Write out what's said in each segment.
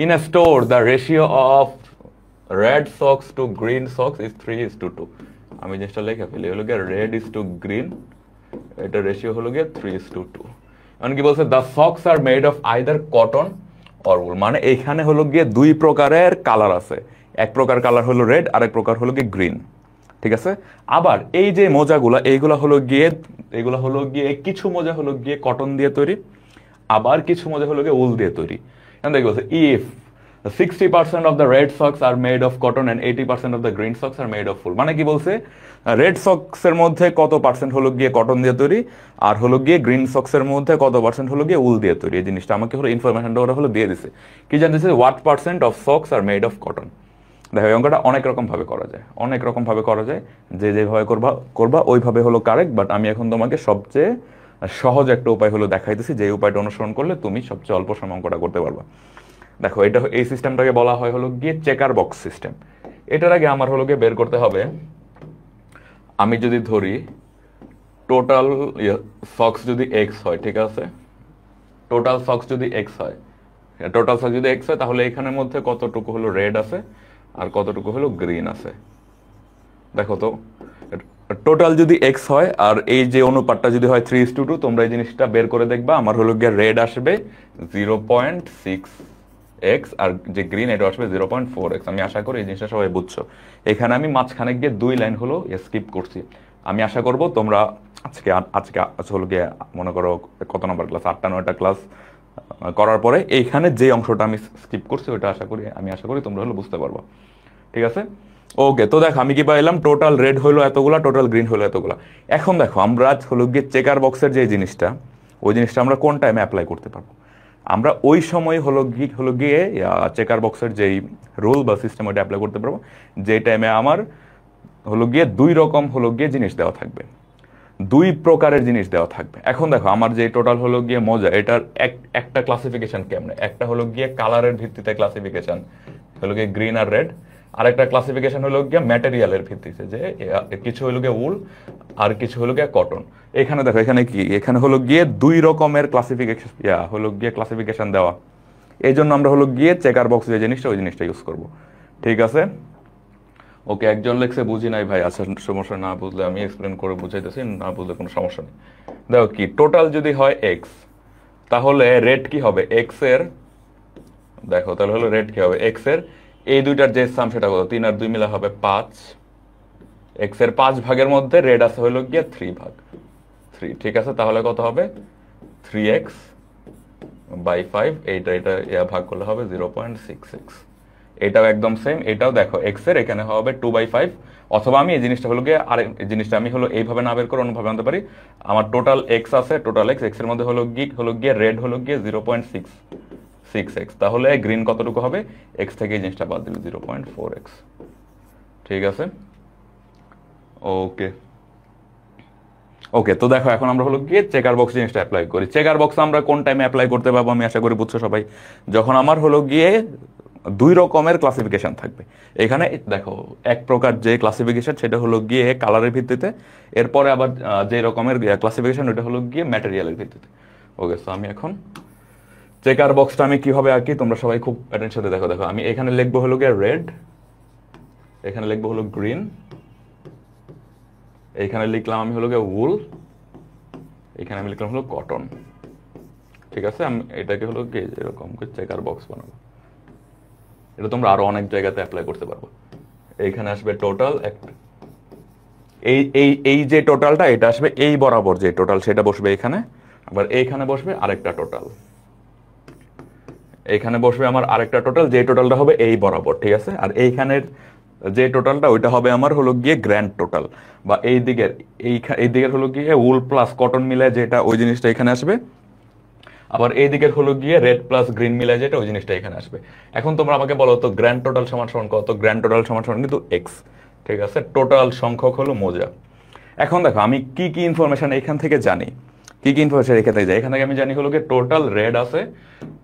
In a store the ratio of red socks to green socks is 3:2। আমি জিনিসটা লেখা ফেলি, হলো গিয়ে রেড ইজ টু গ্রিন, এটা রেশিও হলো গিয়ে 3:2। এখন কি বলছে, the socks are made of either cotton or wool, মানে এইখানে হলো গিয়ে দুই প্রকারের কালার আছে, এক প্রকার কালার হলো রেড, আরেক প্রকার হলো গিয়ে গ্রিন, ঠিক আছে। আবার এই যে মোজাগুলা, এইগুলা হলো গিয়ে কিছু মোজা হলো গিয়ে কটন দিয়ে তৈরি, আবার কিছু মোজা হলো গিয়ে উল দিয়ে তৈরি। এখন দেখি বলছে if 60% of the red socks are made of cotton and 80% of the green socks are made of wool, মানে কি বলছে, রেড সক্সের মধ্যে কত পার্সেন্ট হলো গিয়ে কটন দিয়ে তৈরি, আর হলো গিয়ে গ্রিন সক্সের মধ্যে কত পার্সেন্ট হলো গিয়ে উল দিয়ে তৈরি। এই জিনিসটা আমাকে হলো ইনফরমেশনটা ওরা হলো দিয়ে দিছে, কি জানতেছে, what percent of socks are made of cotton. দেখো এই অঙ্কটা অনেক রকম ভাবে করা যায়, অনেক রকম ভাবে করা যায়, যে যেভাবে করবা ওইভাবে হলো কারেক্ট। বাট আমি এখন তোমাকে সবচেয়ে সহজ একটা উপায় হলো দেখাইতেছি, যে উপায়টা অনুসরণ করলে তুমি সবচেয়ে অল্প সময় অঙ্কটা করতে পারবা। দেখো এটা, এই সিস্টেমটাকে বলা হয় হলো গিয়ে চেকার বক্স সিস্টেম। এটার আগে আমার হলো গিয়ে বের করতে হবে, আমি যদি ধরি টোটাল সক্স যদি এক্স হয়, ঠিক আছে, টোটাল সক্স যদি এক্স হয়, তাহলে এখানের মধ্যে কতটুকু হলো রেড আছে আর কতটুকু হলো গ্রিন আছে। দেখো তো, টোটাল যদি এক্স হয় আর এই যে অনুপাতটা যদি হয় 3:2, তোমরা এই জিনিসটা বের করে দেখবা, আমার হলো গিয়ে রেড আসবে 0.6x আর যে গ্রিন এটা আসবে 0.4x। আমি আশা করি এই জিনিসটা সবাই বুঝছো। এখানে আমি মাঝখানে গিয়ে 2 লাইন হলো স্কিপ করছি। আমি আশা করব তোমরা আজকে হলো গিয়ে মনে করো কত নম্বর ক্লাস, 8টা 9টা ক্লাস করার পরে এইখানে যে অংশটা আমি স্কিপ করছি ওটা আমি আশা করি তোমরা হলো বুঝতে পারবো, ঠিক আছে। ওকে, তো দেখো আমি কি পাইলাম, টোটাল রেড হলো এতগুলা, টোটাল গ্রিন হলো এতগুলা। এখন দেখো আমরা হলো গিয়ে চেকার বক্সের যে জিনিসটা, ওই জিনিসটা আমরা কোন টাইমে অ্যাপ্লাই করতে পারবো, আমরা ওই সময় হলো গিয়ে চেকার বক্সের যেই রুল বা সিস্টেম ওইটা অ্যাপ্লাই করতে পারবো, যে টাইমে আমার হলো গিয়ে দুই রকম হলো গিয়ে জিনিস দেওয়া থাকবে, দুই প্রকারের জিনিস দেওয়া থাকবে। এখন দেখো আমার যে টোটাল হলো গিয়ে মোজা, এটার একটা ক্লাসিফিকেশন কেমনে, একটা হলো গিয়ে কালারের ভিত্তিতে ক্লাসিফিকেশন হলো গিয়ে গ্রিন আর রেড, আর একটা ক্লাসিফিকেশন হলো গিয়ে ম্যাটেরিয়ালের ভিত্তিতে, যে কিছু হলো গিয়ে উল আর কিছু হলো গিয়ে কটন। এখানে দেখো এখানে কি, এখানে হলো গিয়ে দুই রকমের ক্লাসিফিকেশন দেওয়া। এই জন্য আমরা হলো গিয়ে চেকার বক্স যে জিনিসটা, ওই জিনিসটা ইউজ করব, ঠিক আছে। ওকে, একজন লেখছে বুঝি নাই ভাই, আচ্ছা সমস্যা, না বুঝলে আমি এক্সপ্লেন করে বুঝাইতেছি, না বুঝলে কোনো সমস্যা নেই। দেখো কি, টোটাল যদি হয় এক্স, তাহলে রেড কি হবে এক্স এর, দেখো তাহলে হলো রেড কি হবে এক্স এর এই দুইটার যে সাম সেটা কত, 3 আর 2 মিলে হবে 5। এক্স এর 5 ভাগের মধ্যে রেড আছে হলো গিয়ে 3 ভাগ, 3, ঠিক আছে। তাহলে কত হবে 3x/5, এটা ভাগ করলে হবে 0.66। এটাও একদম সেম, এটাও দেখো এক্স এর এখানে হবে 2/5। অথবা আমি এই জিনিসটা হলো গিয়ে এই জিনিসটা আমি হলো এইভাবে না বের করে অন্যভাবে আনতে পারি। আমার টোটাল এক্স আছে, টোটাল এক্স এর মধ্যে হলো গিয়ে রেড হলো গিয়ে 0.66x, তাহলে গ্রিন কতটুকু হবে, এক্স থেকে এই জিনিসটা বাদ দিলে 0.4x, ঠিক আছে। ওকে ওকে, তো দেখো এখন আমরা হলো গিয়ে চেকার বক্স জিনিসটা অ্যাপ্লাই করি। চেকার বক্স আমরা কোন টাইমে অ্যাপ্লাই করতে পারবো, আমি আশা করি বুঝছো সবাই, যখন আমার হলো গিয়ে দুই রকমের ক্লাসিফিকেশন থাকবে। এখানে দেখো এক প্রকার যে ক্লাসিফিকেশন সেটা হলো গিয়ে কালারের ভিত্তিতে, এরপরে আবার যে রকমের ক্লাসিফিকেশন ওটা হলো গিয়ে ম্যাটেরিয়ালের ভিত্তিতে। ওকে, সো আমি এখন চেকার বক্সটা আমি কিভাবে আঁকি তোমরা সবাই খুব অ্যাটেনশনে দেখো। দেখো আমি এখানে লিখবো হলো গিয়ে রেড, এখানে লিখবো হলো গ্রিন, এইখানে লিখলাম আমি হলো গিয়ে উল, এখানে আমি লিখলাম হলো কটন, ঠিক আছে। আমি এটাকে হলো গিয়ে এরকম করে চেকার বক্স বানাবো। এটা তোমরা আরো অনেক জায়গাতে অ্যাপ্লাই করতে পারবো। এইখানে আসবে টোটাল, এই যে টোটালটা এটা আসবে এই বরাবর, যে টোটাল সেটা বসবে এখানে, আবার এইখানে বসবে আরেকটা টোটাল, এইখানে বসবে আমার আরেকটা টোটাল, যে টোটালটা হবে এই বরাবর, ঠিক আছে। আর এইখানের যে টোটালটা ওইটা হবে আমার হলো গিয়ে গ্র্যান্ড টোটাল, বা এই দিকের হলো গিয়ে উল প্লাস কটন মিলে যেটা, ওই জিনিসটা এখানে আসবে। আবার এই দিকের হলো গিয়ে রেড প্লাস গ্রিন মিলে যেটা, ওই জিনিসটা এখানে আসবে। এখন তোমরা আমাকে বলো তো গ্র্যান্ড টোটাল সমান সমান কত, গ্র্যান্ড টোটাল সমান সমান কিন্তু এক্স, ঠিক আছে। টোটাল সংখ্যক হলো মোজা। এখন দেখো আমি কি কি ইনফরমেশন এখান থেকে জানি, কি কি ইনফরমেশন এখান থেকে যাই, এখান থেকে আমি জানি হলো গিয়ে টোটাল রেড আছে,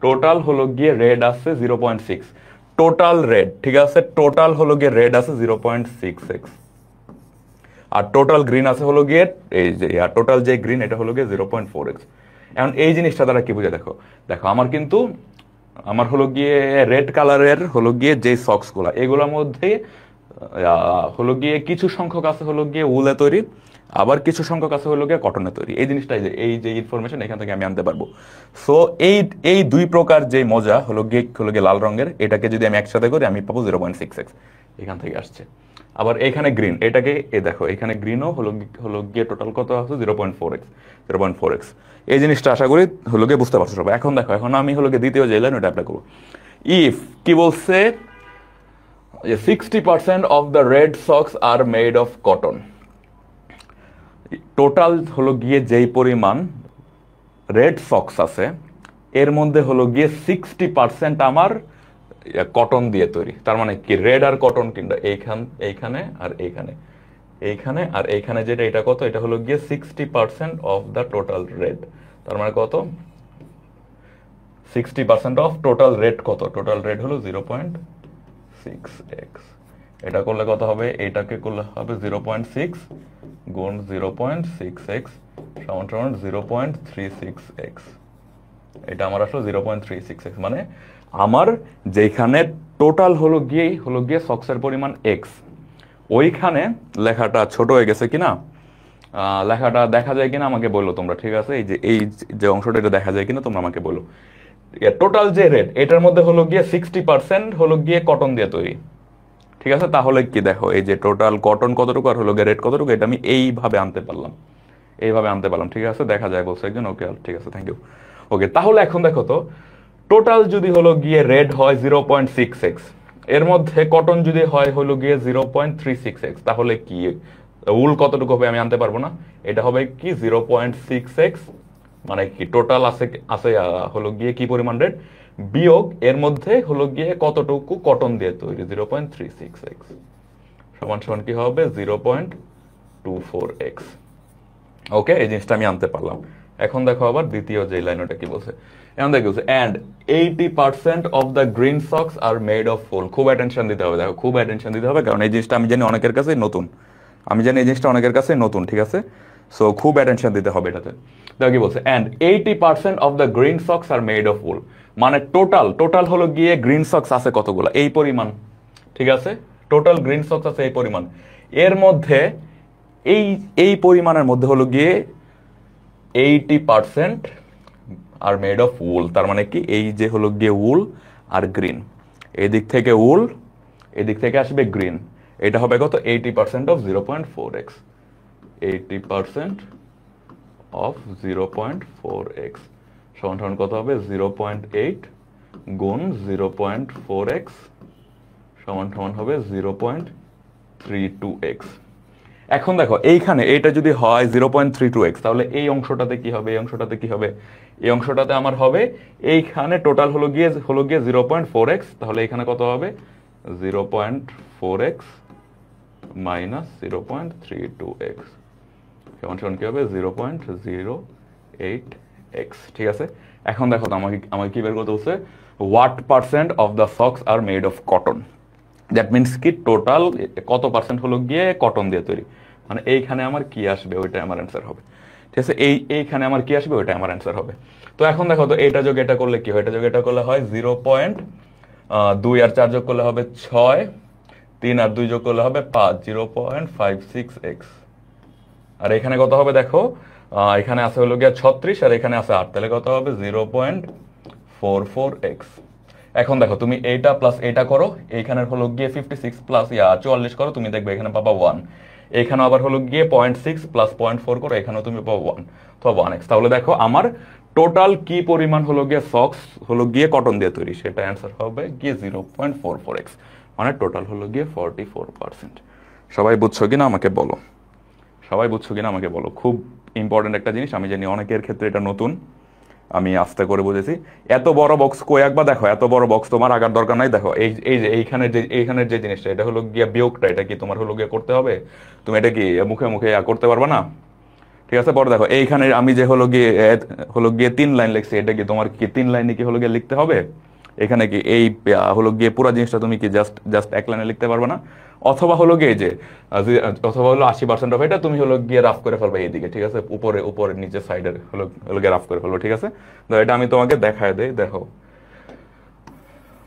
টোটাল হলো গিয়ে রেড আছে 0.6, টোটাল রেড, ঠিক আছে, টোটাল হলো গিয়ে রেড আছে 0.6x, আর টোটাল গ্রিন আছে হলো গিয়ে এই যে, আর টোটাল যে গ্রিন এটা হলো গিয়ে 0.4x। এখন এই জিনিসটা দ্বারা কি বুঝে, দেখো দেখো আমার কিন্তু আমার হলো গিয়ে রেড কালারের হলো গিয়ে যে সক্স গুলা এগুলোর মধ্যে হলো গিয়ে কিছু সংখ্যক আছে হলো গিয়ে উলে তৈরি, আবার কিছু সংখ্যক আছে হলো গিয়ে কটনে তৈরি। এই জিনিসটাই যে এই যে ইনফরমেশন এখান থেকে আমি আনতে পারবো। সো এই এই দুই প্রকার যে মজা হলো গিয়ে লাল রঙের, এটাকে যদি আমি একসাথে করি আমি পাবো 0.6x, এখান থেকে আসছে। আবার এখানে গ্রিন, এটাকে দেখো এখানে গ্রিনও হলো গিয়ে টোটাল কত আছে 0.4x, 0.4x। এই জিনিসটা আশা করি হলো গিয়ে বুঝতে পারছো সবাই। এখন দেখো, এখন আমি হলো গিয়ে দ্বিতীয় যে লাইন ওটা অ্যাপ্লাই করবো। ইফ কি বলছে, 60% of the red socks are made of cotton. Total হলো গিয়ে যেই পরিমাণ রেড সক্স আছে এর মধ্যে হলো গিয়ে 60% আমার কটন দিয়ে তৈরি। তার মানে কি রেড আর কটন কিন্তু এইখানে আর এইখানে, এইখানে আর এইখানে যেটা, এটা কত, এটা হলো গিয়ে 60% অফ দ্য টোটাল রেড। তার মানে কত, 60% অফ টোটাল রেড কত, টোটাল রেড হলো 0.6x। এটা করলে কত হবে, এটাকে করলে হবে 0.6 গুণ 0.6x সমান সমান 0.36x। এটা আমার আসলে 0.36x, মানে আমার যেখানে টোটাল হলো গিয়ে সক্সের পরিমাণ x, ওইখানে লেখাটা ছোট হয়ে গেছে কিনা, লেখাটা দেখা যায় কিনা আমাকে বলো তোমরা, ঠিক আছে? এই যে অংশটা এটা দেখা যায় কিনা তোমরা আমাকে বলো। টোটাল যে রেড এটার মধ্যে হলো গিয়ে 60% হলো গিয়ে কটন দিয়ে তৈরি, ঠিক আছে? তাহলে কি দেখো, এই যে টোটাল কটন কতটুকু আর হলো গিয়ে রেড কতটুকু, এটা আমি এইভাবে আনতে পারলাম, ঠিক আছে? দেখা যায় বলছে একজন, ওকে ঠিক আছে, থ্যাংক ইউ। ওকে, তাহলে এখন দেখো তো, টোটাল যদি হলো গিয়ে রেড হয় 0.6x, এর মধ্যে কটন যদি হয় হলো গিয়ে 0.36x, তাহলে কি উল কতটুকু হবে আমি আনতে পারবো না? এটা হবে কি 0.6x, মানে কি টোটাল আছে হলো গিয়ে কি পরিমাণ রেড, বিয়োগ এর মধ্যে হলো গিয়ে কতটুকু কটন দিয়ে তৈরি 0.36x, সমান সমান কি হবে 0.24x। ওকে, এই জিনিসটা আমি আনতে পারলাম। এখন দেখো আবার দ্বিতীয় যে লাইন, ওটা কি বলছে, এখন দেখো, and 80% of the green socks are made of wool। খুব অ্যাটেনশন দিতে হবে, দেখো খুব অ্যাটেনশন দিতে হবে, কারণ এই জিনিসটা আমি জানি অনেকের কাছে নতুন, ঠিক আছে? সো খুব অ্যাটেনশন দিতে হবে এটাতে। দেখো কি বলছে, and 80% of the green socks are made of wool, মানে টোটাল হলো গিয়ে গ্রিন সক্স আছে কতগুলো, এই পরিমাণ, ঠিক আছে? টোটাল গ্রিন সক্স আছে এই পরিমাণ, এর মধ্যে এই পরিমাণের মধ্যে হলো গিয়ে 80% আর মেড অফ উল। তার মানে কি এই যে হলো গিয়ে উল আর গ্রিন, এদিক থেকে উল, এদিক থেকে আসবে গ্রিন, এটা হবে কত, 80% অফ 0.4x, 80% অফ 0.4x সমান সমান কত হবে, 0.8 গুণ 0.4x সমান সমান হবে 0.32x। এখন দেখো এইখানে এটা যদি হয় 0.32x, তাহলে এই অংশটাতে কি হবে, এই অংশটাতে আমার হবে, এইখানে টোটাল হলো গিয়ে 0.4x, তাহলে এখানে কত হবে, 0.4x মাইনাস 0.32x সমান সমান কি হবে, 0.08x, ঠিক আছে? এখন দেখো তো আমাকে কি বের করতে বলছে, what percent of the socks are made of cotton। That means কি টোটাল কত পার্সেন্ট হলো গিয়ে কটন দিয়ে তৈরি, মানে এইখানে আমার কি আসবে ওইটা আমার অ্যান্সার হবে, ঠিক আছে? এইখানে আমার কি আসবে ওইটা আমার অ্যান্সার হবে। তো এখন দেখো তো, এটা যোগ এটা করলে কি হয়, এটা করলে হয় 0.2 আর 4 যোগ করলে হবে 6, 3 আর 2 যোগ করলে হবে 5, 0.56x। আর এখানে কত হবে দেখো, এখানে আছে হলো গিয়ে 36 আর এখানে আছে 8, তাহলে কত হবে 0.44x। এখন দেখো তুমি এইটা প্লাস এইটা করো, এইখানে হলো গিয়ে 56 প্লাস 44 করো, তুমি দেখবে এখানে পাবা 1, এখানে আবার হলো গিয়ে 0.6 প্লাস 0.4 করো, এখানেও তুমি পাবা 1, তো 1x। তাহলে দেখো আমার টোটাল কি পরিমাণ হলো গিয়ে সক্স হলো গিয়ে কটন দিয়ে তৈরি, সেটা অ্যান্সার হবে গিয়ে 0.44x, মানে টোটাল হলো গিয়ে 44%। সবাই বুঝছো কিনা আমাকে বলো, খুব ইম্পর্টেন্ট একটা জিনিস, আমি জানি অনেকের ক্ষেত্রে এটা নতুন, আমি আস্তে করে বুঝেছি। এত বড় বক্স কই একবার দেখো, এত বড় বক্স তোমার আগার দরকার নাই। দেখো এই যে এইখানের যে জিনিসটা, এটা হলো গিয়ে বিয়োগটা, এটা কি তোমার হলো গিয়ে করতে হবে, তুমি এটা কি মুখে করতে পারবে না, ঠিক আছে? পরে দেখো এইখানে আমি যে হলো গিয়ে 3 লাইন লিখছি, এটা কি তোমার কি 3 লাইনে কি হলো গিয়ে লিখতে হবে? এখানে কি এই হলো গিয়ে পুরো জিনিসটা তুমি কি জাস্ট এক লাইনে লিখতে পারবে না? অথবা হলো গিয়ে যে 80% অফ এটা তুমি হলো গিয়ে রাফ করে ফেলবে এইদিকে, ঠিক আছে? উপরে নিচে সাইডের হলো গিয়ে রাফ করে ফেলবো, ঠিক আছে? তো এটা আমি তোমাকে দেখায় দেই, দেখো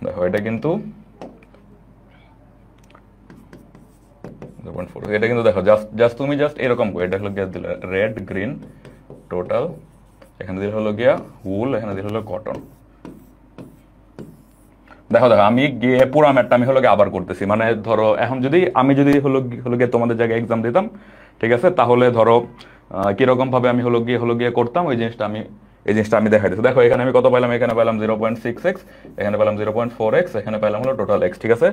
দেখো এটা কিন্তু 0.4, এটা কিন্তু দেখো জাস্ট তুমি জাস্ট এরকম করে এটা হলো গিয়ে দিলে রেড গ্রিন টোটাল, এখানে দিলে হলো গিয়া উল, এখানে দিলে হলো কটন। দেখো আমি গিয়ে পুরো ম্যাটটা আমি হলো গিয়ে আবার করতেছি, মানে ধরো এখন যদি আমি হলো গিয়ে তোমাদের জায়গায় এক্সাম দিতাম, ঠিক আছে, তাহলে ধরো কিরকম ভাবে আমি হলো গিয়ে করতাম ওই জিনিসটা আমি দেখাই দিচ্ছি। দেখো এখানে আমি কত পাইলাম, এখানে পেলাম 0.6x, এখানে পেলাম 0.4x, এখানে পেলাম হলো টোটাল x, ঠিক আছে।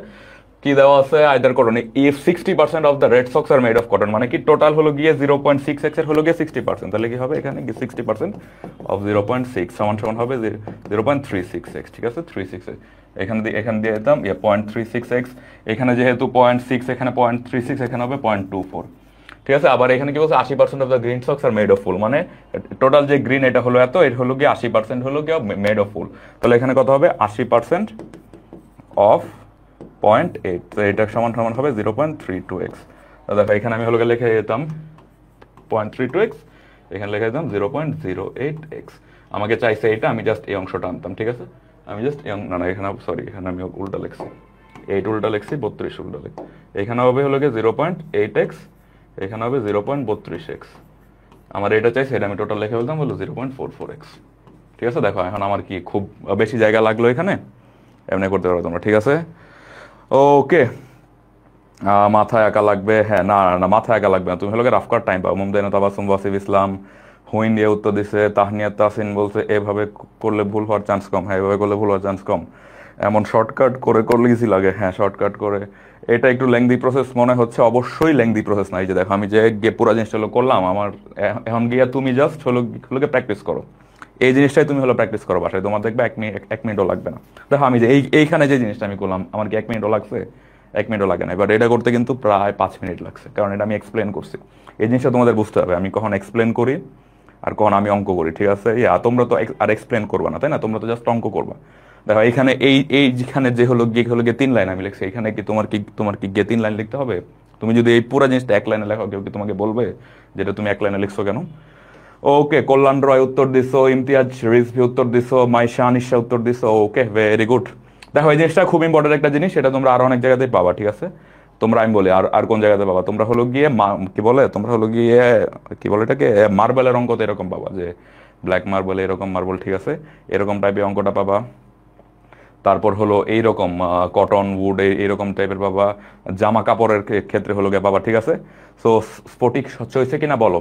কি দেওয়া আছে either cotton, if 60% of the red socks are made of cotton, মানে কি টোটাল হলো গিয়ে 0.6x এর হলো গিয়ে 60%, তাহলে কি হবে এখানে 60% অফ 0.6 সমান হবে 0.36x, ঠিক আছে, 36x এখানে দিয়ে দিতাম 0.36x, এখানে যেহেতু 0.6 এখানে 0.36, এখানে হবে 0.24, ঠিক আছে। আবার এখানে কি বলছে 80% of the green socks are made of wool, মানে টোটাল যে গ্রিন এটা হলো এত, এর হলো গিয়ে 80% হলো গিয়ে মেড অফ ফুল, তাহলে এখানে কত হবে 80% অফ 0.8, তো এটা সমান হবে 0.32x। দেখো এখানে আমি হলো গিয়ে লিখে দিতাম 0.32x, এখানে লিখে দিতাম 0.08x। আমাকে চাইছে এটা, আমি জাস্ট এই অংশটা আনতাম, ঠিক আছে, আমি জাস্ট না এখানে সরি, এখানে আমি উল্টা লিখছি, 8 উল্টা লিখছি, 32 উল্টা লিখছি, এখানে হবে হলো গিয়ে 0.8x, এখানে হবে 0.32x। আমার এটা চাইছে, এটা আমি টোটাল লিখে বলতাম হলো 0.44x, ঠিক আছে। দেখো এখন আমার কি খুব বেশি জায়গা লাগলো এখানে, এমনি করতে পারো তোমরা, ঠিক আছে। ওকে, মাথায় একা লাগবে, হ্যাঁ না না মাথায় একা লাগবে না, তুমি হলো রাফ কার টাইম পাও। মুমতাইন তাবাসসুম, ওয়াসিফ ইসলাম, হুইন দিয়ে উত্তর দিছে, তাহনিয়া তাসিন বলছে এভাবে করলে ভুল হওয়ার চান্স কম, হ্যাঁ এভাবে করলে ভুল হওয়ার চান্স কম, এমন শর্টকাট করলে ইজি লাগে, হ্যাঁ শর্টকাট করে। এটা একটু লেংদি প্রসেস মনে হচ্ছে, অবশ্যই লেংদি প্রসেস না। এই যে দেখো আমি যে পুরো জিনিসটা করলাম, আমার এখন গিয়ে তুমি জাস্ট হলো প্র্যাকটিস করো, এই জিনিসটাই তুমি হলো প্র্যাকটিস করো বাসায়, তোমার দেখবে 1 মিনিটও লাগবে না। দেখো আমি যে এইখানে যে জিনিসটা আমি করলাম, আমার কি 1 মিনিটও লাগছে? 1 মিনিটও লাগে না, বাট এটা করতে কিন্তু প্রায় 5 মিনিট লাগছে, কারণ এটা আমি এক্সপ্লেন করছি। এই জিনিসটা তোমাদের বুঝতে হবে, আমি কখন এক্সপ্লেন করি আর কখন আমি অঙ্ক করি, ঠিক আছে। তোমরা তো আর এক্সপ্লেন করবা না, তাই না, তোমরা তো জাস্ট অঙ্ক করবা। দেখো এখানে যেখানে যে হলো গিয়ে 3 লাইন আমি লিখছি, এখানে কি তোমার কি গিয়ে 3 লাইন লিখতে হবে? তুমি যদি এই পুরো জিনিসটা 1 লাইনে লেখো, কেউ কি তোমাকে বলবে যেটা তুমি 1 লাইনে লিখছো কেন? ওকে, কল্যাণ রয় উত্তর দিছো, ইমতিয়াজ রিজভি উত্তর দিছো, মাইশা আনিশা উত্তর দিছো, ওকে ভেরি গুড। দেখো এই জিনিসটা খুব ইম্পর্টেন্ট একটা জিনিস, সেটা তোমরা আরো অনেক জায়গাতেই পাবা, ঠিক আছে। তোমরা আমি বলি আর কোন জায়গাতে পাবা, তোমরা হলো গিয়ে তোমরা হলো গিয়ে কি বলে এটাকে মার্বেলের অঙ্কতে এরকম পাবা, যে ব্ল্যাক মার্বেল এরকম মার্বেল, ঠিক আছে, এরকম টাইপের অঙ্কটা পাবা। তারপর হলো এইরকম কটন উড এইরকম টাইপের পাবা, জামা কাপড়ের ক্ষেত্রে হলো গিয়ে পাবা, ঠিক আছে। সো স্ফটিক স্বচ্ছ হয়েছে কিনা বলো।